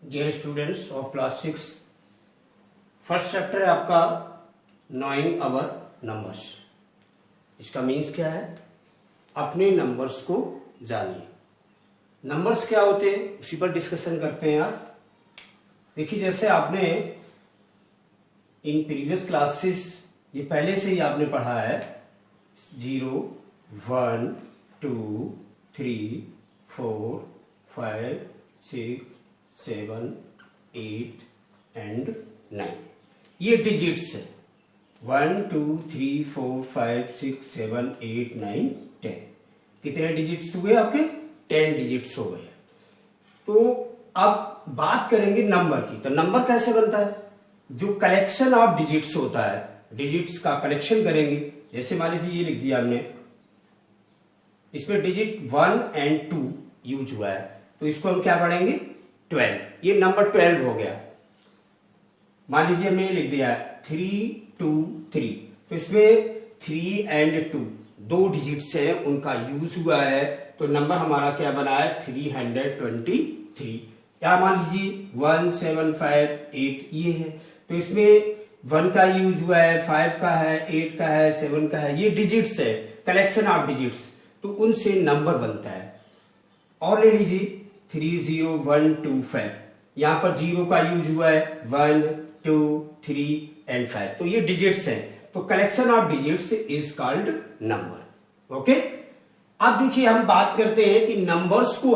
Dear students of class 6, first chapter है आपका knowing our numbers. इसका मीन्स क्या है? अपने नंबर्स को जानिए। नंबर्स क्या होते हैं उसी पर डिस्कशन करते हैं आज। देखिए, जैसे आपने इन प्रीवियस क्लासेस ये पहले से ही आपने पढ़ा है 0, 1, 2, 3, 4, 5, 6, 7, 8 एंड 9। ये डिजिट्स है 1, 2, 3, 4, 5, 6, 7, 8, 9, 10। कितने डिजिट्स हुए आपके? 10 डिजिट्स हो गए। तो अब बात करेंगे नंबर की। तो नंबर कैसे बनता है? जो कलेक्शन ऑफ डिजिट्स होता है, डिजिट्स का कलेक्शन करेंगे। जैसे मान लीजिए ये लिख दिया हमने, इसमें डिजिट 1 एंड 2 यूज हुआ है, तो इसको हम क्या पढ़ेंगे? 12। ये नंबर 12 हो गया। मान लीजिए हमने ये लिख दिया 3, 2, 3, तो इसमें 3 एंड 2 दो डिजिट्स हैं, उनका यूज हुआ है, तो नंबर हमारा क्या बना है? 323। या मान लीजिए 1, 7, 5, 8 ये है, तो इसमें 1 का यूज हुआ है, 5 का है, 8 का है, 7 का है। ये डिजिट्स है, कलेक्शन ऑफ डिजिट्स, तो उनसे नंबर बनता है। और ले लीजिए 3, 0, 1, 2, 5, यहां पर 0 का यूज हुआ है, 1, 2, 3 एंड 5, तो ये डिजिट्स हैं। तो collection of digits is called number. Okay. अब देखिए, हम बात करते हैं कि नंबर्स को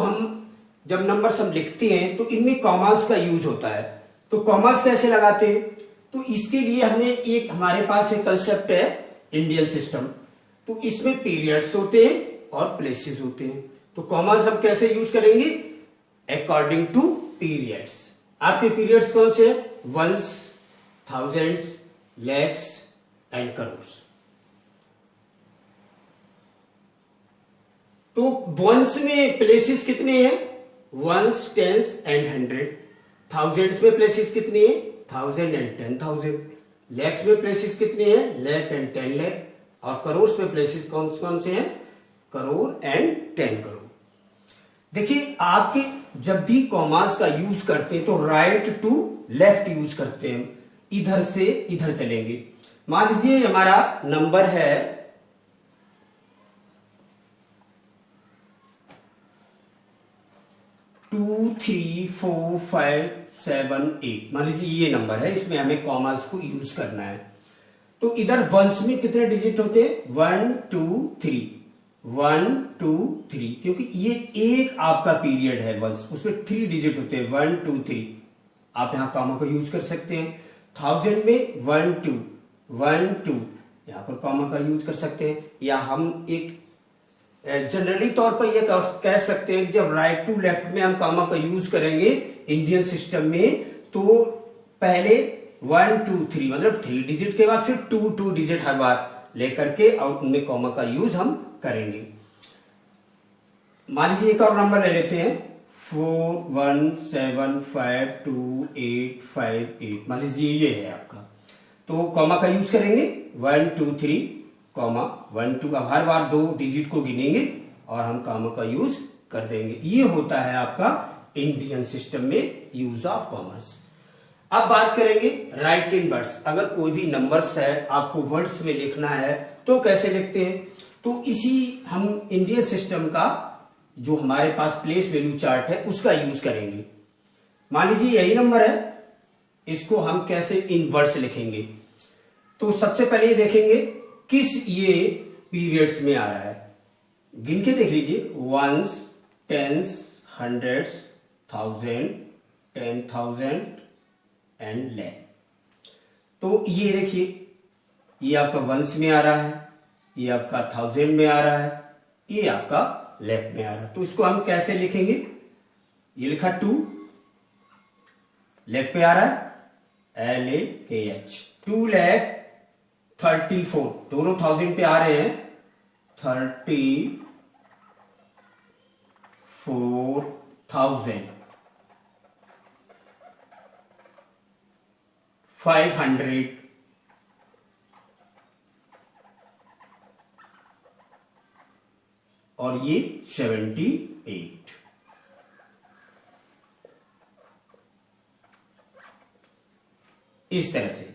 जब नंबर्स हम लिखते हैं तो इनमें कॉमास का यूज होता है। तो कॉमास कैसे लगाते हैं? तो इसके लिए हमारे पास एक कंसेप्ट है इंडियन सिस्टम। तो इसमें पीरियड्स होते हैं और प्लेसेस होते हैं। तो कॉमास हम कैसे यूज करेंगे? According to periods. आपके पीरियड्स कौन से? Ones, thousands, lakhs and crores. तो वंस में प्लेसेस कितने हैं? Ones, tens and 100। थाउजेंड्स में प्लेसेस कितने हैं? 1000 एंड 10,000। लैक्स में प्लेसेस कितने हैं? लैख एंड 10 लैख। और करोर्स में प्लेसेस कौन से हैं? करोड़ एंड 10 करोड़। देखिए, आपके जब भी कॉमास का यूज करते हैं तो राइट टू लेफ्ट यूज करते हैं, इधर से इधर चलेंगे। मान लीजिए हमारा नंबर है 2, 3, 4, 5, 7, 8। मान लीजिए ये नंबर है, इसमें हमें कॉमास को यूज करना है। तो इधर वंस में कितने डिजिट होते हैं? 1, 2, 3, 1, 2, 3, क्योंकि ये एक आपका पीरियड है वंस, उसमें 3 डिजिट होते हैं, 1, 2, 3। आप यहां कॉमा का यूज कर सकते हैं। 1000 में 1, 2, 1, 2, यहां पर कॉमा का यूज कर सकते हैं। या हम एक जनरली तौर पर यह कह सकते हैं कि जब राइट टू लेफ्ट में हम कॉमा का यूज करेंगे इंडियन सिस्टम में, तो पहले 1, 2, 3 मतलब 3 डिजिट के बाद फिर 2 डिजिट हर बार लेकर के और उनमें कॉमा का यूज हम करेंगे। मान लीजिए एक और नंबर ले लेते हैं 4, 1, 7, 5, 2, 8, 5, 8। मान लीजिए ये है आपका, तो कॉमा का यूज करेंगे 1, 2, 3, कॉमा 1, 2। अब हर बार 2 डिजिट को गिनेंगे और हम कॉमा का यूज कर देंगे। ये होता है आपका इंडियन सिस्टम में यूज ऑफ कॉमर्स। अब बात करेंगे राइट इन वर्ड्स। अगर कोई भी नंबर्स है, आपको वर्ड्स में लिखना है तो कैसे लिखते हैं? तो इसी हम इंडियन सिस्टम का जो हमारे पास प्लेस वैल्यू चार्ट है उसका यूज करेंगे। मान लीजिए यही नंबर है, इसको हम कैसे इन वर्ड्स लिखेंगे? तो सबसे पहले ये देखेंगे किस ये पीरियड्स में आ रहा है। गिन के देख लीजिए, ones, tens, hundreds, 1000, 10,000 and lakh. तो ये देखिए, ये आपका वंस में आ रहा है, ये आपका 1000 में आ रहा है, ये आपका लैख में आ रहा है। तो इसको हम कैसे लिखेंगे? ये लिखा 2, लैख पे आ रहा है LAKH, 2,34,000। दोनों 1000 पे आ रहे हैं, 34,500 और ये 78। इस तरह से।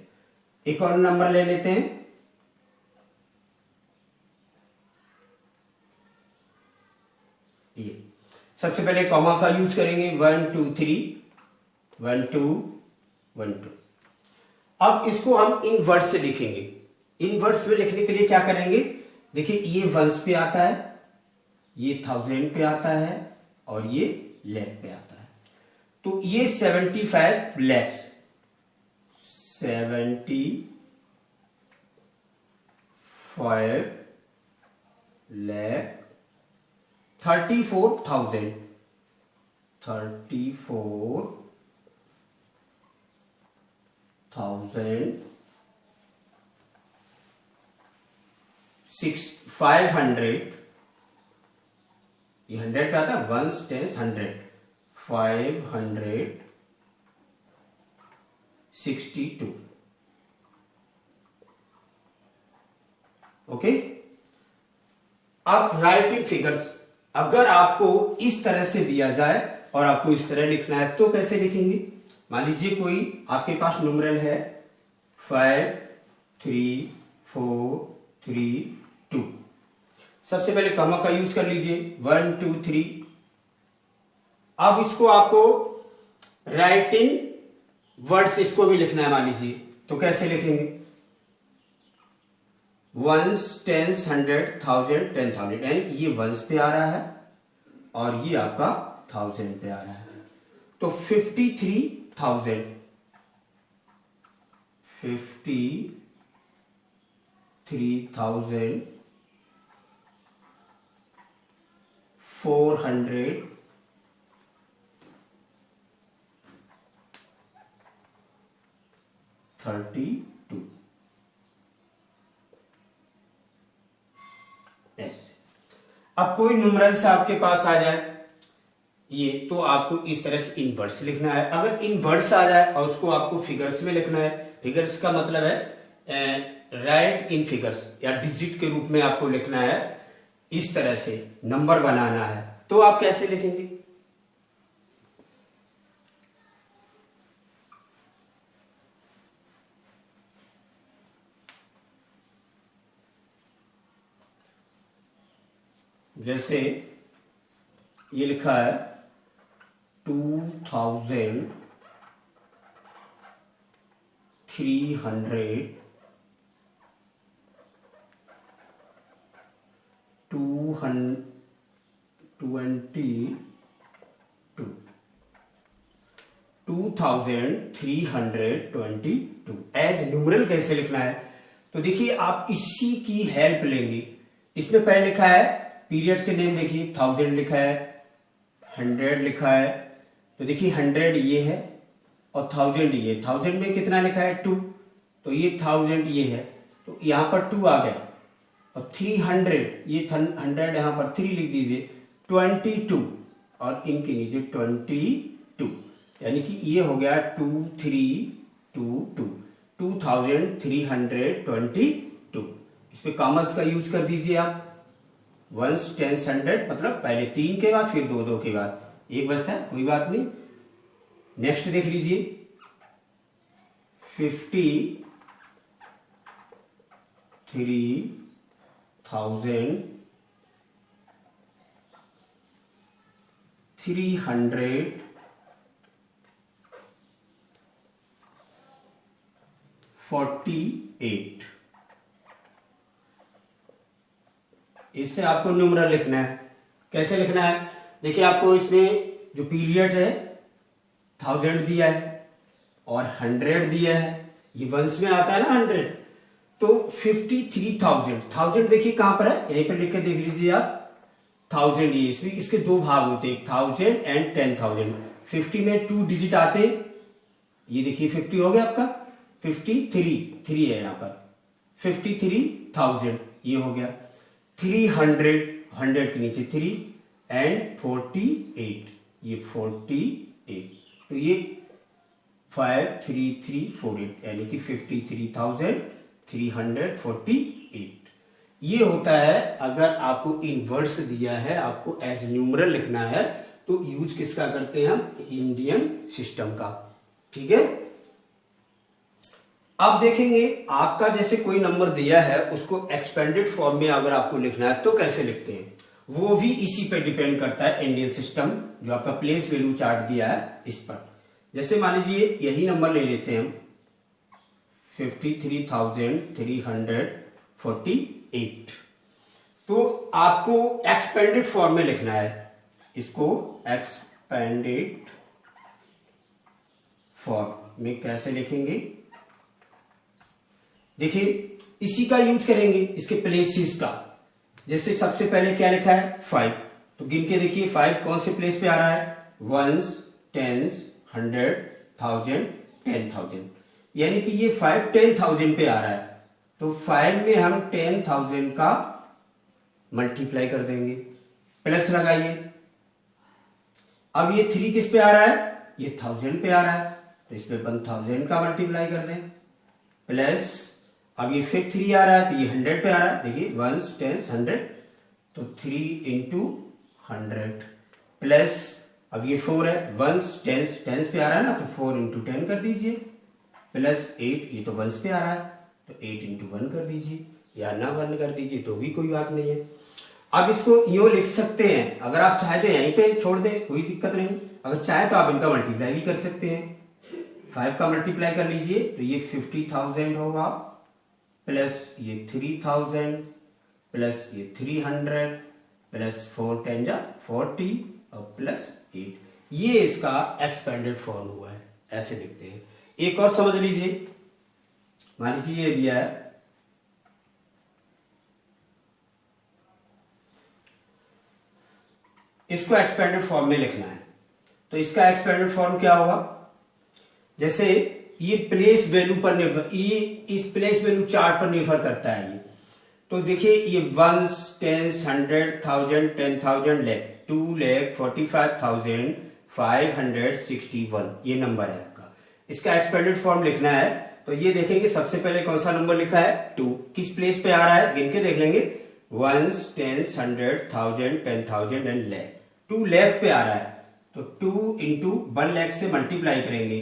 एक और नंबर ले लेते हैं, ये सबसे पहले कॉमा का यूज करेंगे, 1 2 3, 1 2 1 2। अब इसको हम इन वर्ड से लिखेंगे। इन वर्ड्स में लिखने के लिए क्या करेंगे, देखिए ये वंस पे आता है, ये थाउजेंड पे आता है और ये लैख पे आता है। तो ये 75 लैक्स, 75 लैख 34,000, 500, ये 100 पे आता है, वंस टेंस 100, 562। ओके, अब राइट इन फिगर्स। अगर आपको इस तरह से दिया जाए और आपको इस तरह लिखना है तो कैसे लिखेंगे। मान लीजिए कोई आपके पास न्यूमेरल है 5 3 4 3 2। सबसे पहले कॉमा का यूज कर लीजिए, 1 2 3। अब इसको आपको राइट इन वर्ड्स इसको भी लिखना है मान लीजिए, तो कैसे लिखेंगे, वंस टेंस 100 1000 10,000, यानी ये वंस पे आ रहा है और ये आपका 1000 पे आ रहा है। तो 53,000, 432। अब कोई न्यूमेरल्स आपके पास आ जाए ये, तो आपको इस तरह से इनवर्स लिखना है। अगर इनवर्स आ जाए और उसको आपको फिगर्स में लिखना है, फिगर्स का मतलब है राइट इन फिगर्स या डिजिट के रूप में आपको लिखना है, इस तरह से नंबर बनाना है, तो आप कैसे लिखेंगे। जैसे ये लिखा है 2300 2322 एज न्यूमरल कैसे लिखना है। तो देखिए आप इसी की हेल्प लेंगे। इसमें पहले लिखा है पीरियड्स के नेम, देखिए 1000 लिखा है, 100 लिखा है, तो देखिए 100 ये है और 1000 ये। 1000 में कितना लिखा है 2, तो ये 1000 ये है, तो यहां पर 2 आ गया। और 300 ये 100 यहां पर 3 लिख दीजिए, 22 और इनके नीचे 22, यानी कि ये हो गया 2322, 2322। इस पे कॉमर्स का यूज कर दीजिए आप, वंस टेंस 100, मतलब पहले 3 के बाद फिर 2 2 के बाद 1 बचता है, कोई बात नहीं। नेक्स्ट देख लीजिए 53,348। इससे आपको न्यूमरल लिखना है। कैसे लिखना है, देखिए आपको इसमें जो पीरियड है 1000 दिया है और 100 दिया है, ये वंस में आता है ना 100, तो 53,000, 1000 देखिए कहां पर है, यहीं पर लिख के देख लीजिए आप, 1000 ये इसमें इसके 2 भाग होते हैं, 1000 एंड 10,000। 50 में 2 डिजिट आते, ये देखिए 50 हो गया आपका, 53 है यहां पर, 53,000 ये हो गया। 300, 100 के नीचे 3 एंड 48, ये 48, तो ये 53348, यानी कि 53,348। ये होता है अगर आपको इनवर्स दिया है, आपको एज न्यूमरल लिखना है, तो यूज किसका करते हैं हम, इंडियन सिस्टम का। ठीक है, आप देखेंगे आपका जैसे कोई नंबर दिया है उसको एक्सपेंडेड फॉर्म में अगर आपको लिखना है तो कैसे लिखते हैं, वो भी इसी पे डिपेंड करता है इंडियन सिस्टम जो आपका प्लेस वैल्यू चार्ट दिया है इस पर। जैसे मान लीजिए यही नंबर ले लेते हैं हम 53,348, तो आपको एक्सपेंडेड फॉर्म में लिखना है, इसको एक्सपेंडेड फॉर्म में कैसे लिखेंगे, देखिए इसी का यूज करेंगे इसके प्लेसेस का। जैसे सबसे पहले क्या लिखा है 5, तो गिन के देखिए 5 कौन से प्लेस पे आ रहा है, वंस, टेंस, 100, 1000, 10,000, यानी कि ये 5 10,000 पे आ रहा है, तो 5 में हम 10,000 का मल्टीप्लाई कर देंगे, प्लस लगाइए। अब ये 3 किस पे आ रहा है, ये 1000 पे आ रहा है, तो इसमें 1000 का मल्टीप्लाई कर दें, प्लस अब ये फिर 3 आ रहा है तो ये 100 पे आ रहा है, देखिए वंस, टेंस, 100, तो 3 इंटू 100, प्लस अब ये 4 है, वंस, टेंस, टेंस पे आ रहा है ना, तो 4 इंटू 10 कर दीजिए, प्लस 8, ये तो वंस पे आ रहा है तो 8 इंटू 1 कर दीजिए, या ना 1 कर दीजिए तो भी कोई बात नहीं है। अब इसको यूं लिख सकते हैं, अगर आप चाहे तो यहीं पे छोड़ दें, कोई दिक्कत नहीं, अगर चाहे तो आप इनका मल्टीप्लाई भी कर सकते हैं। 5 का मल्टीप्लाई कर लीजिए तो ये 50,000 होगा, प्लस ये 3,000, प्लस ये 300, प्लस 4 10 जा 40 और प्लस 8, ये इसका एक्सपेंडेड फॉर्म हुआ है, ऐसे लिखते हैं। एक और समझ लीजिए, मान लीजिए ये दिया है इसको एक्सपेंडेड फॉर्म में लिखना है, तो इसका एक्सपेंडेड फॉर्म क्या होगा, जैसे ये प्लेस वैल्यू पर निर्भर, ये इस प्लेस वैल्यू चार्ट पर निर्भर करता है ये, तो देखिए ये वंस, टेंस, 100, 1000, 10,000, लाख, 2,45,561 ये नंबर है आपका। इसका एक्सपेंडेड फॉर्म लिखना है तो ये देखेंगे सबसे पहले कौन सा नंबर लिखा है 2, किस प्लेस पे आ रहा है गिन के देख लेंगे, ones, tens, 100, 1000, 10,000 and lakh, 2 lakh पे आ रहा है, तो 2 इंटू 1 लाख से मल्टीप्लाई करेंगे,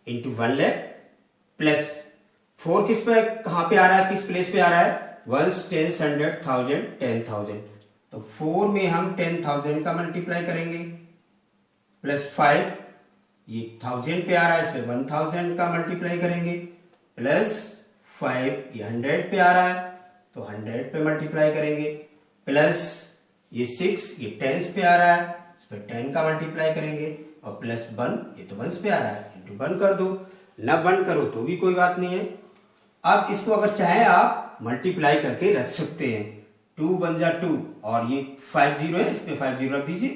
इंटू 1 लाख, प्लस 4 किस पे कहां पे आ रहा है, किस प्लेस पे आ रहा है, वंस, टेंस, 100, 1000, 10,000, तो 4 में हम 10,000 का मल्टीप्लाई करेंगे, प्लस 5 ये 1000 पे आ रहा है, इस पे 1000 का मल्टीप्लाई करेंगे, प्लस 5 ये 100 पे आ रहा है तो 100 पे मल्टीप्लाई करेंगे, प्लस ये 6 ये 10 पे आ रहा है, इस पे 10 का मल्टीप्लाई करेंगे, और प्लस 1 ये तो 1 पे आ रहा है, इंटू 1 कर दो, ना 1 करो तो भी कोई बात नहीं है। अब इसको अगर चाहे आप मल्टीप्लाई करके रख सकते हैं, 2 1 जा 2 और ये 5 0 है, इस पे 5 0 रख दीजिए,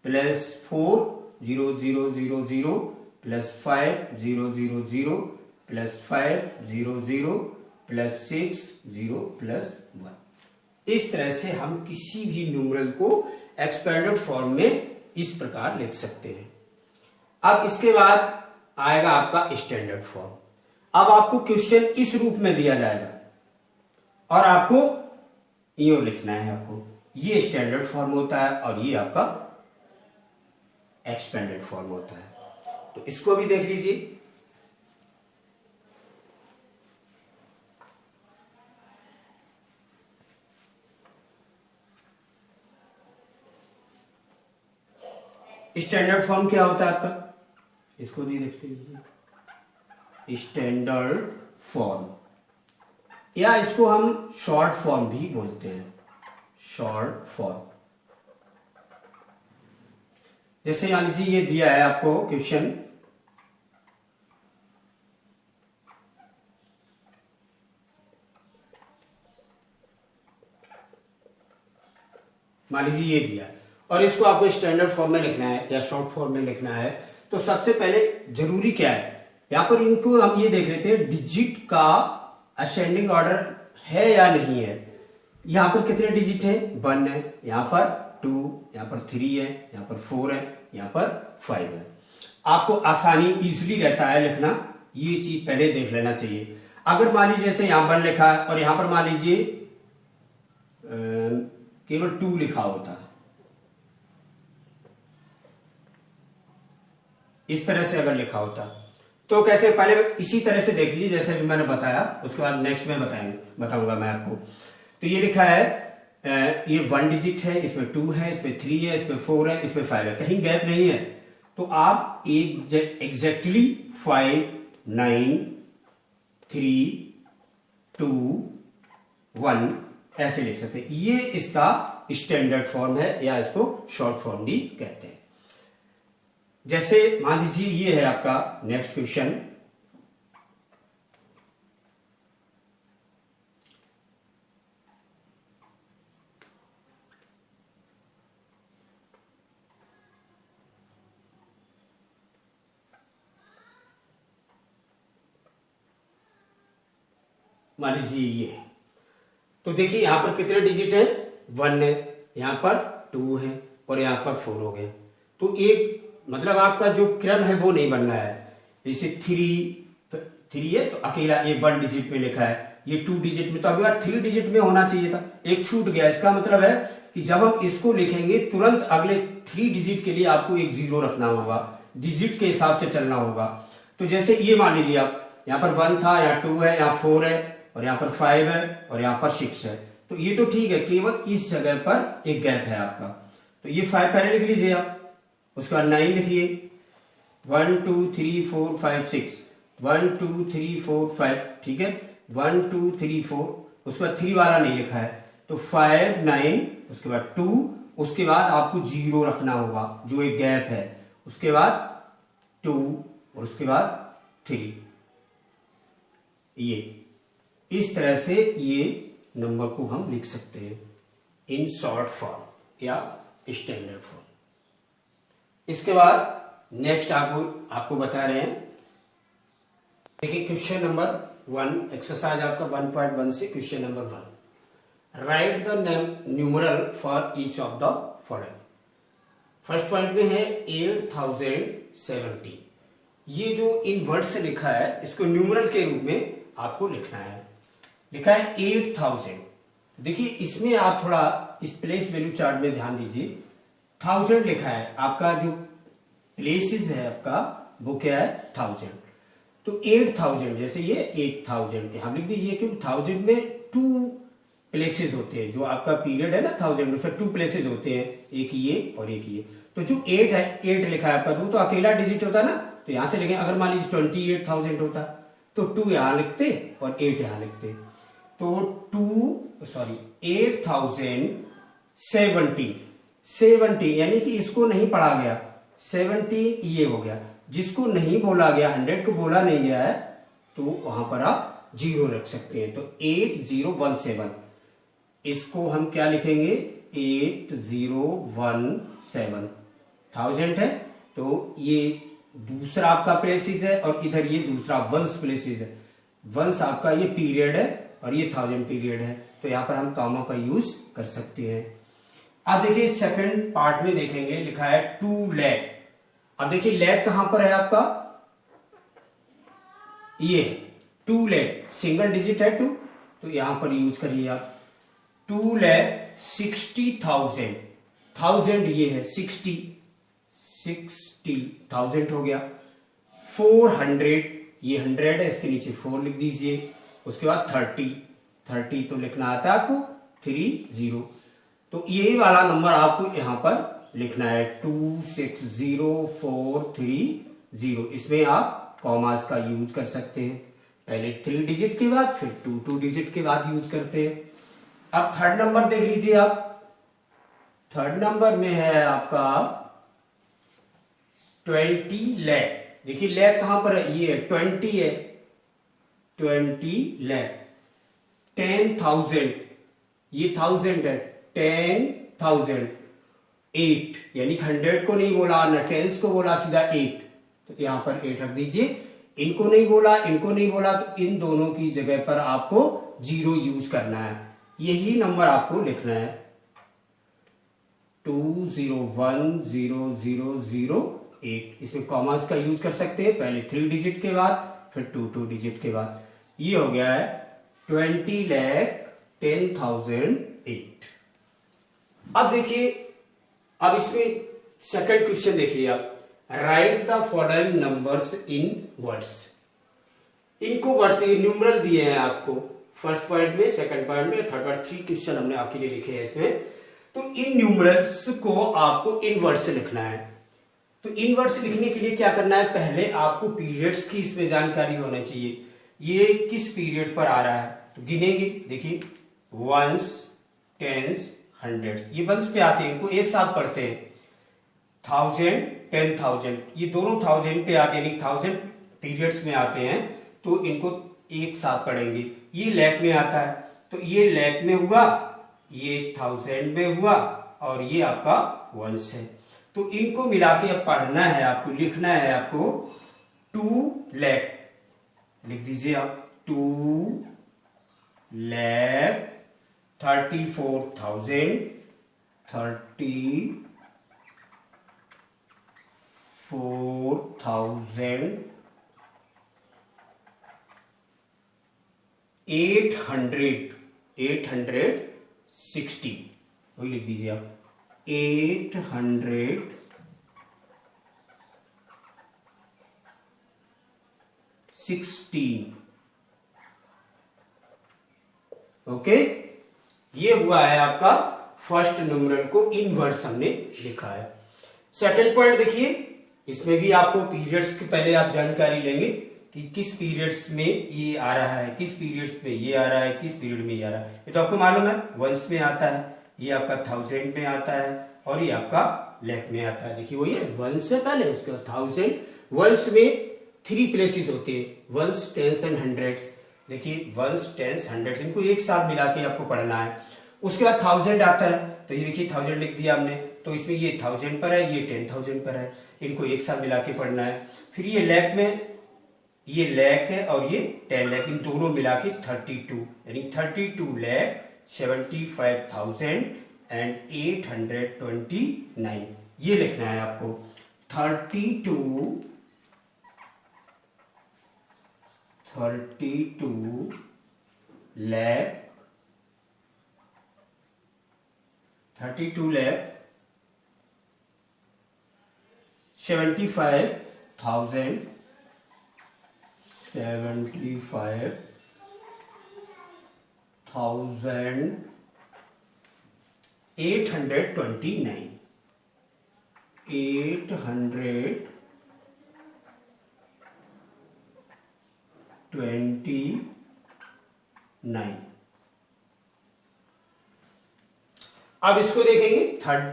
plus 4 0 0 0 0 plus 5 0 0 0 plus 5 0 0 plus 6 0 plus 1। इस तरह से हम किसी भी न्यूमरल को एक्सपेंडेड फॉर्म में इस प्रकार लिख सकते हैं। अब इसके बाद आएगा आपका स्टैंडर्ड फॉर्म। अब आपको क्वेश्चन इस रूप में दिया जाएगा और आपको यो लिखना है, आपको ये स्टैंडर्ड फॉर्म होता है और ये आपका एक्सपेंडेड फॉर्म होता है। तो इसको भी देख लीजिए, स्टैंडर्ड फॉर्म क्या होता है आपका, इसको भी देख लीजिए, स्टैंडर्ड फॉर्म या इसको हम शॉर्ट फॉर्म भी बोलते हैं, शॉर्ट फॉर्म। जैसे मान लीजिए ये दिया है आपको क्वेश्चन, मान लीजिए ये दिया है और इसको आपको स्टैंडर्ड फॉर्म में लिखना है या शॉर्ट फॉर्म में लिखना है, तो सबसे पहले जरूरी क्या है, यहां पर इनको हम ये देख रहे थे डिजिट का असेंडिंग ऑर्डर है या नहीं है। यहां पर कितने डिजिट है, 1 है, यहां पर 2, यहां पर 3 है, यहां पर 4 है, यहां पर 5 है। आपको आसानी इजीली रहता है लिखना, ये चीज पहले देख लेना चाहिए। अगर मान लीजिए जैसे यहां 1 लिखा है और यहां पर मान लीजिए केवल 2 लिखा होता है, इस तरह से अगर लिखा होता तो कैसे, पहले इसी तरह से देख लीजिए जैसे भी मैंने बताया, उसके बाद नेक्स्ट में बताऊंगा मैं आपको। तो ये लिखा है ये 1 डिजिट है, इसमें 2 है, इसमें 3 है, इसमें 4 है, इसमें 5 है, कहीं गैप नहीं है। तो आप एक एग्जैक्टली 5 9 3 2 1 ऐसे लिख सकते हैं। ये इसका स्टैंडर्ड फॉर्म है या इसको शॉर्ट फॉर्म भी कहते हैं। जैसे मान लीजिए ये है आपका नेक्स्ट क्वेश्चन, मान लीजिए ये है। तो देखिए यहां पर कितने डिजिट है, 1 है, यहां पर 2 है और यहां पर 4 हो गए। तो एक मतलब आपका जो क्रम है वो नहीं बनना है। जैसे 3 है तो अकेला ये 1 डिजिट में लिखा है, ये 2 डिजिट में, तो अभी बार 3 डिजिट में होना चाहिए था, एक छूट गया। इसका मतलब है कि जब हम इसको लिखेंगे तुरंत अगले 3 डिजिट के लिए आपको एक 0 रखना होगा, डिजिट के हिसाब से चलना होगा। तो जैसे ये मान लीजिए आप यहाँ पर 1 था, यहाँ 2 है, यहाँ 4 है और यहाँ पर 5 है और यहाँ पर 6 है। तो ये तो ठीक है, केवल इस जगह पर एक गैप है आपका। तो ये 5 पहले लिख लीजिए आप, उसके बाद 9 लिखिए, 1 2 3 4 5 6, 1 2 3 4 5, ठीक है, 1 2 3 4, उसके बाद 3 वाला नहीं लिखा है। तो 5 9, उसके बाद 2, उसके बाद आपको 0 रखना होगा जो एक गैप है, उसके बाद 2 और उसके बाद 3। ये इस तरह से ये नंबर को हम लिख सकते हैं इन शॉर्ट फॉर्म या स्टैंडर्ड फॉर्म। इसके बाद नेक्स्ट आपको बता रहे हैं, देखिए क्वेश्चन नंबर 1, एक्सरसाइज आपका 1.1 से question number 1, right the numeral for each of the following. First point में है 8070। ये जो इन वर्ड से लिखा है इसको न्यूमरल के रूप में आपको लिखना है। लिखा है 8000। देखिए इसमें आप थोड़ा इस प्लेस वैल्यू चार्ट में ध्यान दीजिए, 1000 लिखा है, आपका जो प्लेसेस है आपका वो क्या है, 1000। तो 8000 जैसे ये 8000 यहां लिख दीजिए, क्योंकि 1000 में 2 प्लेसेस होते हैं, जो आपका पीरियड है ना 1000 उसमें 2 प्लेसेस होते हैं, एक ये और एक ये। तो जो 8 है, 8 लिखा है आपका, तो अकेला डिजिट होता है ना, तो यहां से लिखें। अगर मान लीजिए 28,000 होता तो 2 यहां लिखते और 8 यहां लिखते। तो 8070 यानी कि इसको नहीं पढ़ा गया, 70 ये हो गया, जिसको नहीं बोला गया, 100 को बोला नहीं गया है, तो वहां पर आप 0 रख सकते हैं। तो 8017, इसको हम क्या लिखेंगे, 8017, 1000 है तो ये दूसरा आपका प्लेसेस है और इधर ये दूसरा वंस प्लेसेस है। वंस आपका ये पीरियड है और ये 1000 पीरियड है, तो यहां पर हम कॉमा का यूज कर सकते हैं। अब देखिए सेकंड पार्ट में देखेंगे, लिखा है 2 लाख। अब देखिए लाख कहां पर है आपका, ये 2 लाख, सिंगल डिजिट है 2, तो यहां पर यूज करिए आप। 2,60,000, 1000 ये है, 60,000 हो गया। 400, ये 100 है, इसके नीचे 4 लिख दीजिए। उसके बाद 30 तो लिखना आता है आपको 30। तो यही वाला नंबर आपको यहां पर लिखना है, 260,430। इसमें आप कॉमास का यूज कर सकते हैं, पहले 3 डिजिट के बाद फिर 2 डिजिट के बाद यूज करते हैं। अब थर्ड नंबर देख लीजिए आप, थर्ड नंबर में है आपका 20 लाख। देखिए लाख कहां पर है, ये 20 है, 20 लाख। 10,000, ये 1000 है, 10,000। 8 यानी 100 को नहीं बोला ना 10 को बोला, सीधा 8, तो यहां पर 8 रख दीजिए। इनको नहीं बोला, इनको नहीं बोला, तो इन दोनों की जगह पर आपको 0 यूज करना है, यही नंबर आपको लिखना है, 2010008। इसमें कॉमास का यूज कर सकते हैं, पहले 3 डिजिट के बाद फिर 2 डिजिट के बाद। ये हो गया है 20,10,008। अब देखिए, अब इसमें सेकंड क्वेश्चन देखिए आप, right the following numbers in words. इनको वर्ड्स ये न्यूमरल दिए हैं आपको फर्स्ट पॉइंट में, सेकंड पॉइंट में, थर्ड पॉइंट, 3 क्वेश्चन हमने आपके लिए लिखे हैं इसमें। तो इन न्यूमरल्स को आपको इन वर्ड से लिखना है। तो इन वर्ड से लिखने के लिए क्या करना है, पहले आपको पीरियड्स की इसमें जानकारी होनी चाहिए। ये किस पीरियड पर आ रहा है, तो गिनेंगे। देखिए वंस, टेंस, हंड्रेड्स, ये वंस पे आते हैं, इनको एक साथ पढ़ते हैं। 1000, 10,000, ये दोनों 1000 पे आते हैं, यानी 1000 पीरियड्स में आते हैं, तो इनको एक साथ पढ़ेंगे। ये लैख में आता है, तो ये लैख में हुआ, ये 1000 में हुआ, और ये आपका वंस है। तो इनको मिला के अब पढ़ना है आपको, लिखना है आपको 2 लाख, लिख दीजिए आप 2 लाख 34,000 860, वही लिख दीजिए आप 816। ओके, ये हुआ है आपका फर्स्ट न्यूमरल को इन वर्ड्स हमने लिखा है। सेकंड पॉइंट देखिए, इसमें भी आपको पीरियड्स के पहले आप जानकारी लेंगे कि किस पीरियड्स में ये आ रहा है, किस पीरियड्स में ये आ रहा है, किस पीरियड में ये आ रहा है। ये तो आपको मालूम है, वंस में आता है, ये आपका 1000 में आता है, और ये आपका लाख में आता है। देखिए वो ये वंस से पहले, उसके बाद 1000। वंस में 3 प्लेसेस होते हैं, वंस, टेंस एंड हंड्रेड्स। देखिए वंस, टेंस, हंड्रेड्स, इनको एक साथ मिला के आपको पढ़ना है। उसके बाद 1000 आता है, तो ये देखिए 1000 लिख दिया हमने, तो इसमें ये 1000 पर है, ये 10,000 पर है, इनको एक साथ मिला के पढ़ना है। फिर ये लाख में, ये लाख है और ये 10 लाख, इन दोनों मिला के 32, यानी 32,75,829, ये लिखना है आपको। 32 लाख 829। अब इसको देखेंगे, थर्ड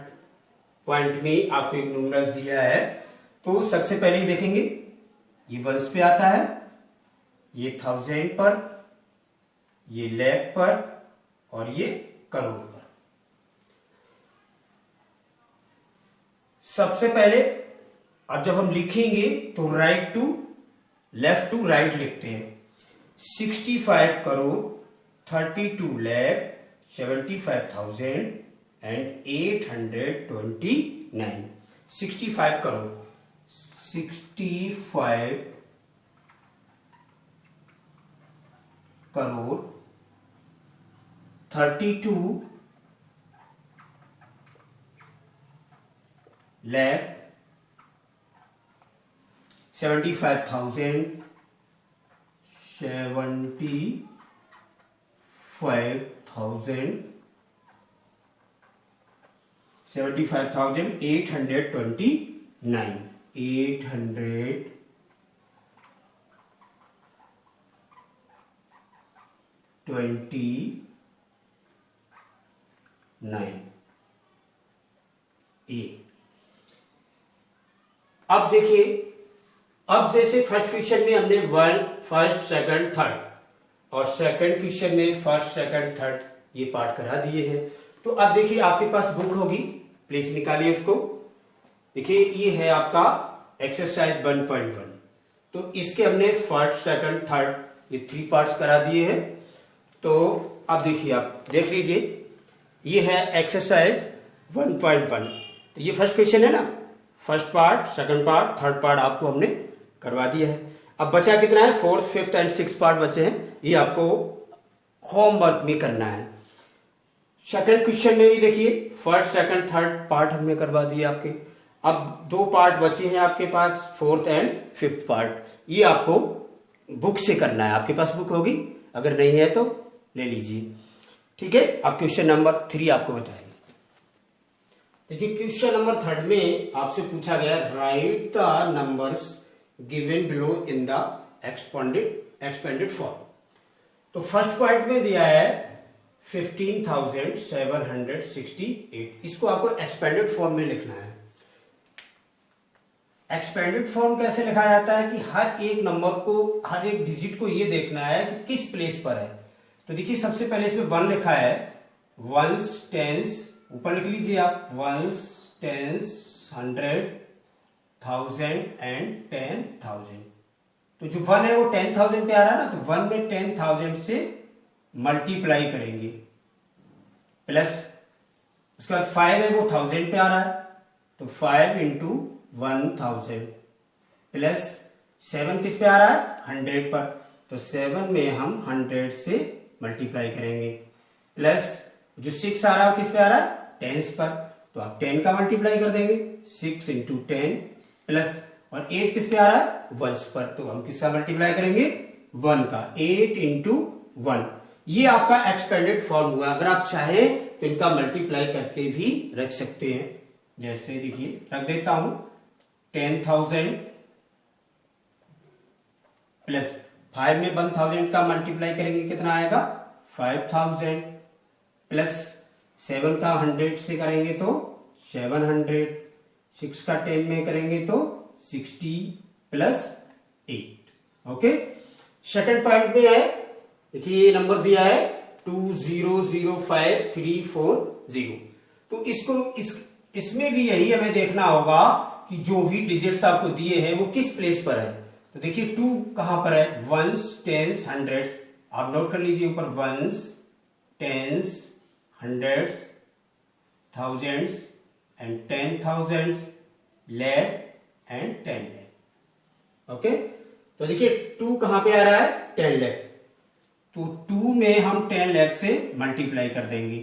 पॉइंट में आपको एक न्यूमरल दिया है, तो सबसे पहले ही देखेंगे, ये वंस पे आता है, ये 1000 पर, ये लाख पर, और ये करोड़ पर। सबसे पहले अब जब हम लिखेंगे तो right to left to right लिखते हैं। 65 करोड़ 32,75,829। 65 करोड़, 65 करोड़ 32 लाख 75,000 75,829, 829 ए। अब देखिए, अब जैसे फर्स्ट क्वेश्चन में हमने फर्स्ट, सेकंड, थर्ड, और सेकंड क्वेश्चन में फर्स्ट, सेकंड, थर्ड ये पार्ट करा दिए हैं। तो अब देखिए आपके पास बुक होगी, प्लीज निकालिए उसको। देखिए ये है आपका एक्सरसाइज 1.1। तो इसके हमने फर्स्ट, सेकंड, थर्ड ये 3 पार्ट्स करा दिए हैं। तो अब देखिए, आप देख लीजिए, ये है एक्सरसाइज 1.1। तो ये फर्स्ट क्वेश्चन है ना, first part, second part, third part आपको हमने करवा दिया है। अब बचा कितना है, 4th, 5th and 6th part बचे हैं, ये आपको होमवर्क में करना है। सेकंड क्वेश्चन में भी देखिए फर्स्ट, सेकंड, थर्ड पार्ट हमने करवा दिए आपके। अब दो पार्ट बचे हैं आपके पास, फोर्थ एंड फिफ्थ पार्ट। ये आपको बुक से करना है। आपके पास बुक होगी, अगर नहीं है तो ले लीजिए। ठीक है, अब क्वेश्चन नंबर 3 आपको बताएंगे। देखिए क्वेश्चन नंबर 3 में आपसे पूछा गया right the numbers given below in the expanded form. तो फर्स्ट पॉइंट में दिया है 15,768। इसको आपको एक्सपेंडेड फॉर्म में लिखना है। एक्सपेंडेड फॉर्म कैसे लिखा जाता है कि हर एक नंबर को, हर एक डिजिट को ये देखना है कि किस प्लेस पर है। तो देखिए सबसे पहले इसमें 1 लिखा है, वंस टेंस, ऊपर लिख लीजिए आप, वंस टेंस 100 1000 एंड 10,000। तो जो 1 है वो 10,000 पे आ रहा है ना, तो 1 में 10,000 से मल्टीप्लाई करेंगे, प्लस उसके बाद 5 है वो 1000 पे आ रहा है, तो 5 इंटू 1000 प्लस 7 किस पे आ रहा है, 100 पर, तो 7 में हम 100 से मल्टीप्लाई करेंगे, प्लस जो 6 आ रहा है किस पे आ रहा है, 10 पर, तो आप 10 का मल्टीप्लाई कर देंगे, 6 इंटू 10 प्लस, और 8 किस पे आ रहा है, 1 पर, तो हम किसका मल्टीप्लाई करेंगे, 1 का, 8 इंटू 1। ये आपका एक्सपेंडेड फॉर्म हुआ। अगर आप चाहें तो इनका मल्टीप्लाई करके भी रख सकते हैं। जैसे देखिए रख देता हूं, 10,000 प्लस 5 में 1000 का मल्टीप्लाई करेंगे कितना आएगा, 5000 प्लस 7 का 100 से करेंगे तो 700, 6 का 10 में करेंगे तो 60 प्लस 8। ओके, सेकंड पॉइंट में है, देखिए ये नंबर दिया है 2005,340। तो इसको इसमें भी यही हमें देखना होगा कि जो भी डिजिट्स आपको दिए हैं वो किस प्लेस पर है। तो देखिए 2 कहां पर है, वंस टेंस हंड्रेड्स, आप नोट कर लीजिए ऊपर, once tens hundreds thousands and 10,000 lakh and 10 lakh. Okay, तो देखिए 2 कहां पे आ रहा है, 10 लैख, तो 2 में हम 10 लाख से मल्टीप्लाई कर देंगे,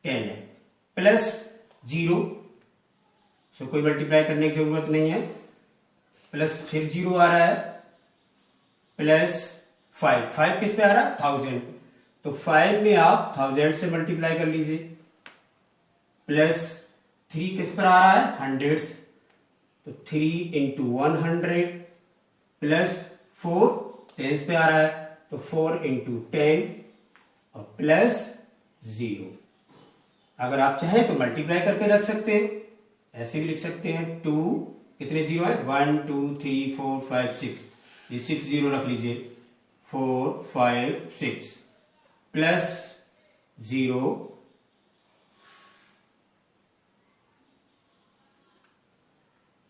10 लाख प्लस 0, सो कोई मल्टीप्लाई करने की जरूरत नहीं है, प्लस फिर 0 आ रहा है, प्लस 5 किस पे आ रहा है, 1000, तो 5 में आप 1000 से मल्टीप्लाई कर लीजिए, प्लस 3 किस पर आ रहा है, 100, तो 3 इंटू 100 प्लस 4 टेंस पे आ रहा है, तो 4 इंटू 10 और प्लस 0। अगर आप चाहें तो मल्टीप्लाई करके रख सकते हैं, ऐसे भी लिख सकते हैं, 2 कितने 0 है, 1 2 3 4 5 6, ये 6 0 रख लीजिए, 4 5 6 plus 0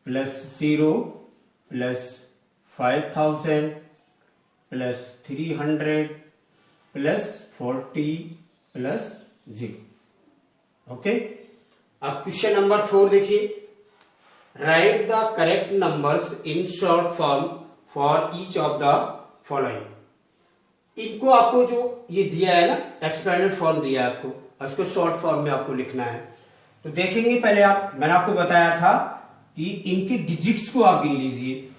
plus 0 plus 5,000 plus 300 plus 40 plus 0। Okay, अब क्वेश्चन नंबर 4 देखिए, right the correct numbers in short form for each of the following. इनको आपको जो ये दिया है ना, एक्सपेंडेड फॉर्म दिया है आपको, उसको शॉर्ट फॉर्म में आपको लिखना है। तो देखेंगे पहले मैंने आपको बताया था कि इनके डिजिट्स को आप गिन लीजिए,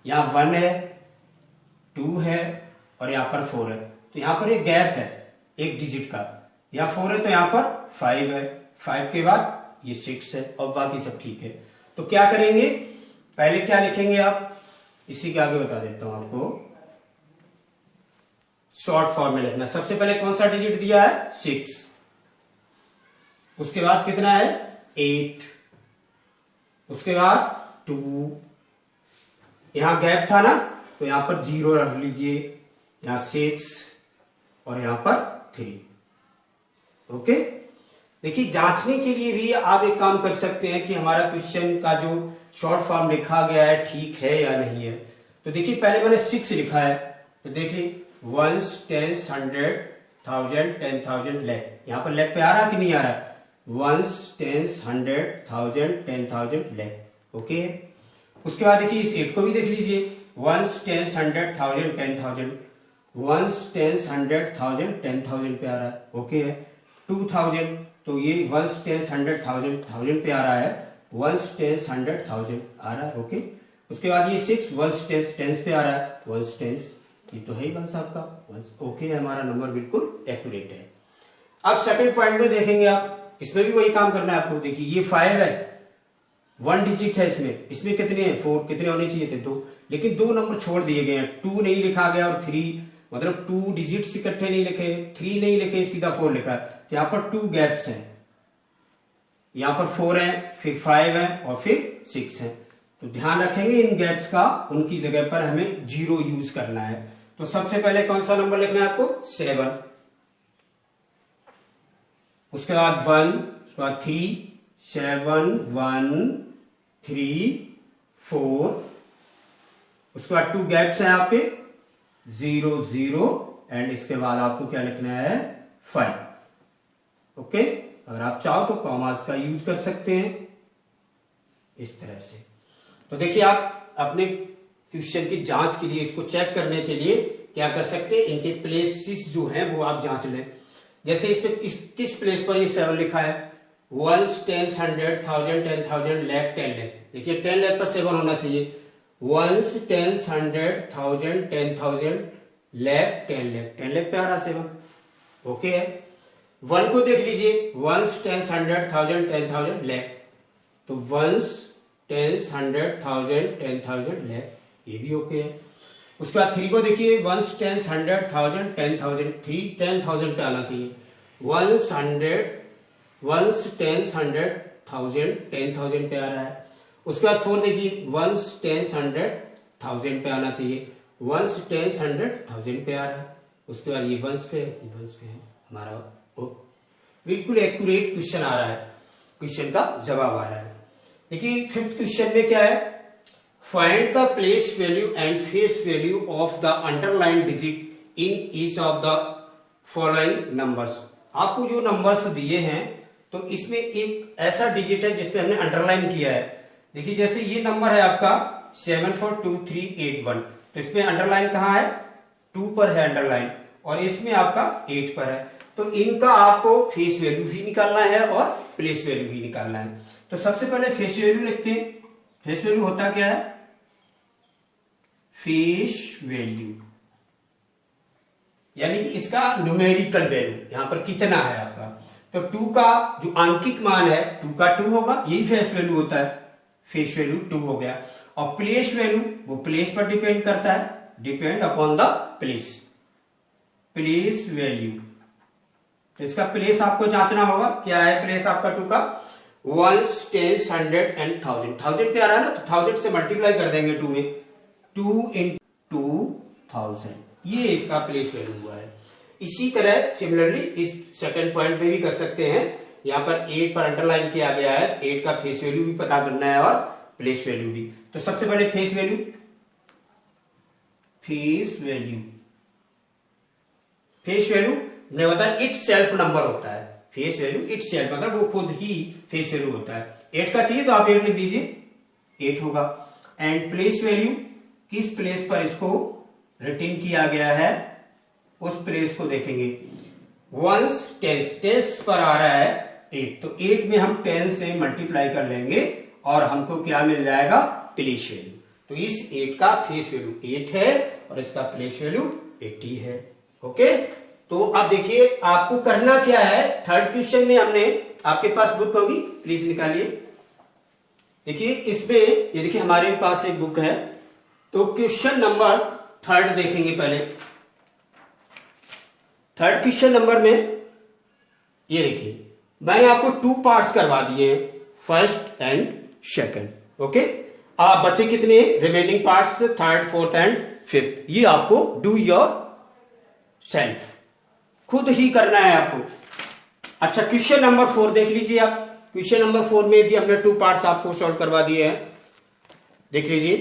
यहां 1 है, 2 है और यहां पर 4 है, तो यहां पर एक गैप है एक डिजिट का, यहां 4 है तो यहां पर 5 है, 5 के बाद ये 6 है और बाकी सब ठीक है। तो क्या करेंगे, पहले क्या लिखेंगे आप, इसी के आगे बता देता हूं आपको, शॉर्ट फॉर्म में लिखना। सबसे पहले कौन सा डिजिट दिया है, 6, उसके बाद कितना है, 8, उसके बाद 2, यहां गैप था ना तो यहां पर 0 रख लीजिए, यहां 6 और यहां पर 3। ओके, देखिए जांचने के लिए भी आप एक काम कर सकते हैं कि हमारा क्वेश्चन का जो शॉर्ट फॉर्म लिखा गया है ठीक है या नहीं है। तो देखिए पहले मैंने 6 लिखा है, तो देखिए वंस टेंस 100 1000 10,000 लैख, यहां पर लैख पे आ रहा कि नहीं आ रहा, वंस टेंस 100 1000 10,000 लैख। ओके, उसके बाद देखिए इस 8 को भी देख लीजिए, वंस टेंस 100 1000 10,000, वंस टेंस 100 1000 10,000 पे आ रहा है। ओके है, 2000, तो ये वंस टेंस 100,000 1000 पे आ रहा है, वंस टेंस 100,000 आ रहा है। ओके, उसके बाद ये 6 वंस टेंस टेंस पे आ रहा है, वंस टेंस, ये तो है ही वंस आपका वंस। ओके, हमारा नंबर बिल्कुल एक्यूरेट है। अब सेकंड पॉइंट में देखेंगे आप, इसमें भी वही काम करना है आपको। देखिए ये 5 है, 1 डिजिट है इसमें, इसमें कितने हैं 4, कितने होने चाहिए थे 2, लेकिन 2 नंबर छोड़ दिए गए हैं, 2 नहीं लिखा गया और 3, मतलब 2 डिजिट्स इकट्ठे नहीं लिखे, 3 नहीं लिखे, सीधा 4 लिखा है। तो यहां पर 2 गैप्स हैं, यहां पर 4 है, फिर 5 है और फिर 6 है। तो ध्यान रखेंगे इन गैप्स का, उनकी जगह पर हमें 0 यूज करना है। तो सबसे पहले कौन सा नंबर लिखना है आपको, 7, उसके बाद 1, उसके बाद 3, 7 1 3 4, उसके बाद 2 गैप्स हैं यहाँ पे 0 0, एंड इसके बाद आपको क्या लिखना है 5। ओके, अगर आप चाहो तो कॉमास का यूज कर सकते हैं इस तरह से। तो देखिए आप अपने क्वेश्चन की जांच के लिए, इसको चेक करने के लिए क्या कर सकते हैं, इनके प्लेसेस जो हैं वो आप जांच लें। जैसे इस पे किस प्लेस पर ये 7 लिखा है, वंस टेंस 100 1000 10,000 लाख 10 लाख, देखिए 10 लाख पर 7 होना चाहिए। वंस टेंस 100 1000 10,000 लाख 10 लाख, 10 लाख पे आ रहा 7। ओके है। 1 को देख लीजिए, वंस टेंस 100 1000 10,000 लाख, तो वंस टेंस 100 1000 10,000 लाख, ये भी ओके है। उसके बाद 3 को देखिए, वंस टेंस 100 1000 10,000, 3 10,000 पे आना चाहिए। वंस टेंस 100 1000 10,000 पे आ रहा है। उसके बाद 4 देखिए, वंस टेंस 100 1000 पे आना चाहिए, वंस टेंस 100 1000 पे आ रहा है। उसके बाद ये वंस पे है हमारा, बिल्कुल एक्यूरेट क्वेश्चन आ रहा है, क्वेश्चन का जवाब आ रहा है। देखिए 5th क्वेश्चन में क्या है, find the place value and face value of the underline digit in each of the following numbers. आपको जो नंबर्स दिए हैं तो इसमें एक ऐसा डिजिट है जिसपे हमने अंडरलाइन किया है। देखिए जैसे ये नंबर है आपका 742381, तो इसमें अंडरलाइन कहाँ है, 2 पर है अंडरलाइन, और इसमें आपका 8 पर है। तो इनका आपको फेस वैल्यू भी निकालना है और प्लेस वैल्यू भी निकालना है। तो सबसे पहले फेस वैल्यू लिखते हैं। फेस वैल्यू होता क्या है, फेस वैल्यू यानी कि इसका न्यूमेरिकल वैल्यू, यहां पर कितना है आपका, तो 2 का जो आंकिक मान है 2 का 2 होगा, यही फेस वैल्यू होता है, फेस वैल्यू 2 हो गया। और प्लेस वैल्यू वो प्लेस पर डिपेंड करता है, depend upon the place, place value. तो इसका प्लेस आपको जांचना होगा, क्या है प्लेस आपका 2 का, वंस टेंस 100 एंड 1000, 1000 पे आ रहा है ना, तो 1000 से मल्टीप्लाई कर देंगे 2 में, 2 into 1000, ये इसका प्लेस वैल्यू हुआ है। इसी तरह सिमिलरली इस सेकंड पॉइंट पे भी कर सकते हैं। यहां पर 8 पर अंडरलाइन किया गया है, 8 का फेस वैल्यू भी पता करना है और प्लेस वैल्यू भी। तो सबसे पहले face value, face value, face value ने बताया इट सेल्फ नंबर होता है, फेस वैल्यू इट सेल्फ मतलब वो खुद ही फेस वैल्यू होता है। 8 का चाहिए तो आप 8 लिख दीजिए, 8 होगा। एंड प्लेस वैल्यू, किस प्लेस पर इसको रिटन किया गया है उस प्लेस को देखेंगे। वंस टेंस, टेंस पर आ रहा है 8, तो 8 में हम 10 से मल्टीप्लाई कर लेंगे और हमको क्या मिल जाएगा, प्लेस वैल्यू। तो इस 8 का फेस वैल्यू 8 है और इसका प्लेस वैल्यू 80 है। ओके, तो अब देखिए आपको करना क्या है। थर्ड क्वेश्चन में हमने, आपके पास बुक होगी प्लीज निकालिए। देखिए इसमें ये देखिए हमारे पास एक बुक है, तो क्वेश्चन नंबर 3 देखेंगे पहले। थर्ड क्वेश्चन नंबर में ये देखिए मैंने आपको 2 पार्ट्स करवा दिए, फर्स्ट एंड सेकंड। ओके, आप बचे कितने remaining parts, 3rd 4th and 5th, ये आपको डू योर सेल्फ, खुद ही करना है आपको। अच्छा क्वेश्चन नंबर 4 देख लीजिए आप। क्वेश्चन नंबर 4 में भी हमने 2 पार्ट्स आपको सॉल्व करवा दिए हैं, देख लीजिए।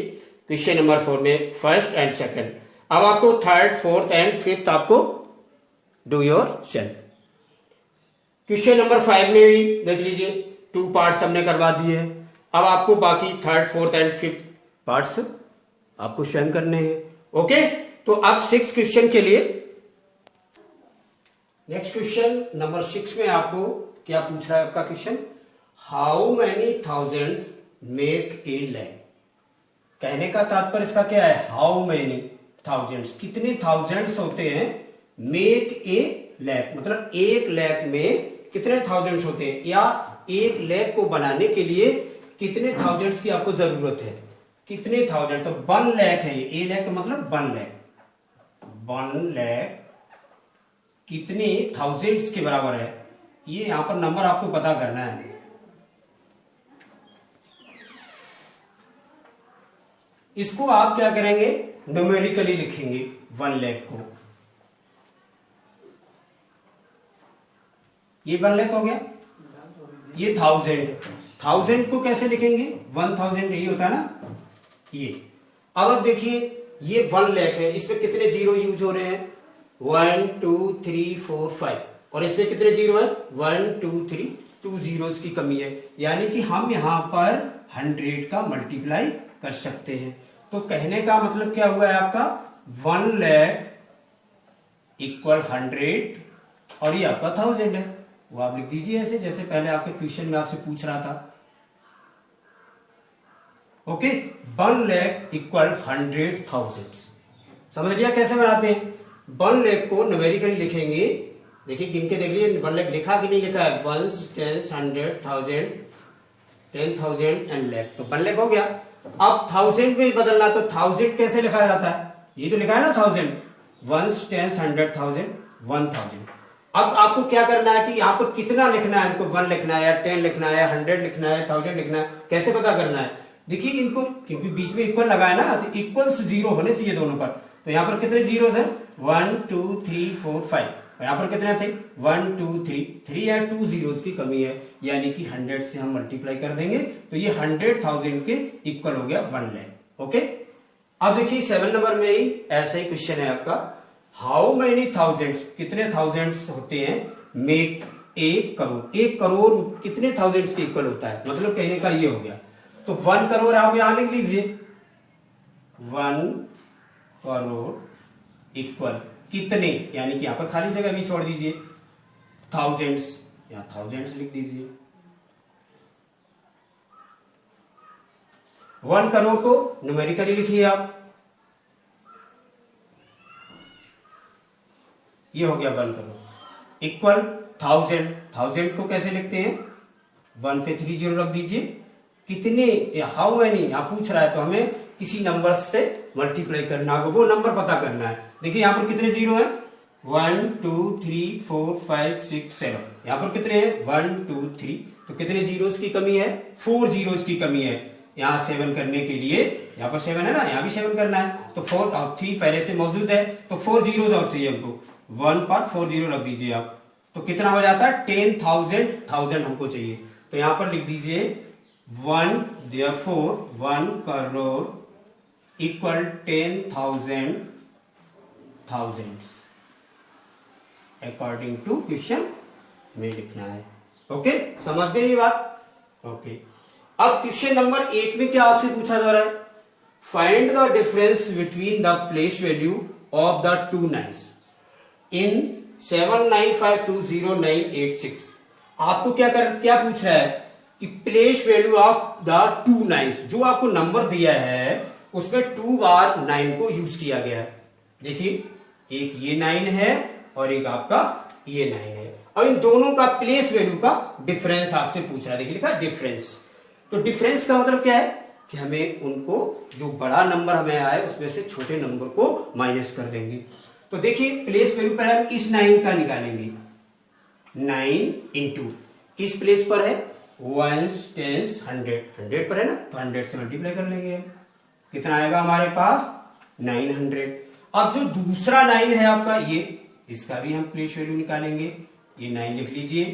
क्वेश्चन नंबर 4 में फर्स्ट एंड सेकंड, अब आपको 3rd 4th एंड 5th आपको do your self. Question number 5 में भी देख लीजिए 2 पार्ट्स हमने करवा दिए हैं। अब आपको बाकी 3rd 4th and 5th parts आपको स्वयं करने हैं। ओके, तो अब 6th क्वेश्चन के लिए, नेक्स्ट क्वेश्चन नंबर 6 में आपको क्या पूछ रहा है आपका question, how many thousands make a lakh. कहने का तात्पर्य इसका क्या है, हाउ मैनी थाउजेंड्स, कितने थाउजेंड्स होते हैं, मेक ए लैख मतलब 1 लाख में कितने थाउजेंड्स होते हैं, या 1 लाख को बनाने के लिए कितने थाउजेंड्स की आपको जरूरत है, कितने थाउजेंड, तो 1 लाख है ये, ए लाख मतलब 1 लाख, 1 लाख कितने थाउजेंड्स के बराबर है, ये यहां पर नंबर आपको पता करना है। इसको आप क्या करेंगे, न्यूमेरिकली लिखेंगे 1 लाख को, ये 1 लाख हो गया, ये 1000 को कैसे लिखेंगे, 1000 यही होता है ना ये। अब देखिए ये 1 लाख है, इसमें कितने जीरो यूज हो रहे हैं, 1 2 3 4 5, और इसमें कितने जीरो है, 1 2 3, 2 जीरोस की कमी है, यानी कि हम यहां पर 100 का मल्टीप्लाई कर सकते हैं। तो कहने का मतलब क्या हुआ है आपका, 1 लाख इक्वल 100 और ये आपका 1000 है, वो आप लिख दीजिए ऐसे जैसे पहले आपके क्वेश्चन में आपसे पूछ रहा था। ओके, 1 लाख इक्वल 100,000, समझ लिया कैसे बनाते हैं। 1 लाख को न्यूमेरिकली लिखेंगे, देखिए गिन के देख लीजिए 1 लाख लिखा कि नहीं लिखा है, 1 10 100 1000 10,000 एंड लाख, तो 1 लाख हो गया। अब 1000 में बदलना, तो 1000 कैसे लिखा जाता है, ये तो लिखा है ना 1000, 1 10 100 1000 1000। अब आपको क्या करना है कि यहां पर कितना लिखना है, हमको 1 लिखना है या 10 लिखना है या 100 लिखना है 1000 लिखना है, कैसे पता करना है, देखिए इनको क्योंकि बीच में इक्वल लगा है ना, तो इक्वल्स 0 होने चाहिए दोनों पर, तो यहां पर कितने जीरोस हैं, 1 2 3 4 5, यहां पर कितने थे 1 2 3 या 2 जीरोस की कमी है, यानी कि 100 से हम मल्टीप्लाई कर देंगे, तो ये 100,000 के इक्वल हो गया 1 लाख। ओके, अब देखिए 7 नंबर में ही ऐसा ही क्वेश्चन है आपका, हाउ मेनी थाउजेंड्स, कितने थाउजेंड्स होते हैं, मेक 1 करोड़, 1 करोड़ कितने थाउजेंड्स के इक्वल होता है, मतलब कहने का ये हो गया। तो 1 करोड़ आप यहां लिख लीजिए, 1 करोड़ इक्वल कितने, यानी कि यहां पर खाली जगह भी छोड़ दीजिए, थाउजेंड्स, या थाउजेंड्स लिख दीजिए। 1 करोड़ को न्यूमेरिकली लिखिए आप, ये हो गया 1 करोड़ इक्वल 1000 को कैसे लिखते हैं, 1 पे 3 जीरो रख दीजिए, कितने, हाउ मैनी यहां पूछ रहा है, तो हमें किसी नंबर से मल्टीप्लाई करना होगा, वो नंबर पता करना है। देखिए यहां पर कितने जीरो हैं, 1 2 3 4 5 6 7, यहां पर कितने हैं 1 2 3, तो कितने जीरोस की कमी है, 4 जीरोस की कमी है। यहां 7 करने के लिए, यहां पर 7 है ना, यहां भी 7 करना है, तो 4 और 3 पहले से मौजूद है, तो 4 जीरोस और चाहिए हमको, 1 पर 4 जीरो रख दीजिए आप, तो कितना हो जाता है 10,000 हमको चाहिए, तो यहां पर लिख दीजिए 1, therefore 1 crore equal 10,000 according to question में लिखना है। ओके, समझ गए ये बात। ओके, अब क्वेश्चन नंबर 8 में क्या आपसे पूछा जा रहा है, find the difference between the place value of the 2 nines in 7952096। आपको क्या पूछ रहा है कि place value of the 2 nines, जो आपको नंबर दिया है उसमें 2 बार 9 को यूज किया गया है। देखिए एक ये 9 है और एक आपका ये 9 है, और इन दोनों का प्लेस वैल्यू का डिफरेंस आपसे पूछ रहा है। देखिए लिखा डिफरेंस, तो डिफरेंस का मतलब क्या है कि हमें उनको जो बड़ा नंबर हमें आए उसमें से छोटे नंबर को माइनस कर देंगे। तो देखिए प्लेस वैल्यू पर हम इस 9 का निकालेंगे, 9 इंटू किस प्लेस पर है, 1 10 100 पर है ना, तो 100 से मल्टीप्लाई कर लेंगे हम, कितना आएगा हमारे पास 900। अब जो दूसरा 9 है आपका ये, इसका भी हम प्लेस वैल्यू निकालेंगे, ये 9 लिख लीजिए,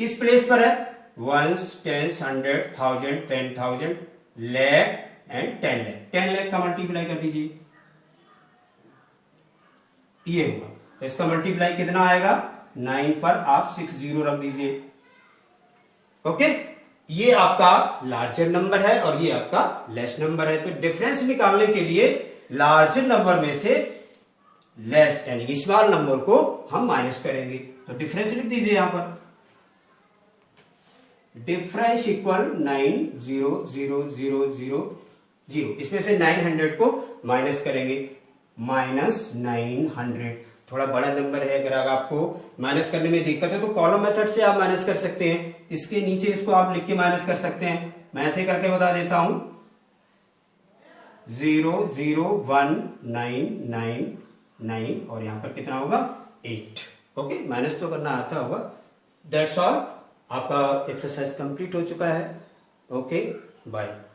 किस प्लेस पर है, 1 10 100 1000 10,000 लाख एंड 10 लाख, 10 लाख का मल्टीप्लाई कर दीजिए, ये हुआ, तो इसका मल्टीप्लाई कितना आएगा, 9 पर आप 6 जीरो रख दीजिए। ओके, ये आपका लार्जर नंबर है और ये आपका लेस नंबर है, तो डिफरेंस निकालने के लिए लार्जर नंबर में से लेस यानी कि स्मॉल नंबर को हम माइनस करेंगे, तो डिफरेंस लिख दीजिए यहां पर, डिफरेंस इक्वल 9000000। इसमें से 900 को माइनस करेंगे, -900। थोड़ा बड़ा नंबर है, अगर आपको माइनस करने में दिक्कत है तो कॉलम मेथड से आप माइनस कर सकते हैं, इसके नीचे इसको आप लिख के माइनस कर सकते हैं। मैं ऐसे करके बता देता हूं, 00199 और यहां पर कितना होगा 8। ओके, माइनस तो करना आता होगा। दैट्स ऑल, आपका एक्सरसाइज कंप्लीट हो चुका है। Okay, bye.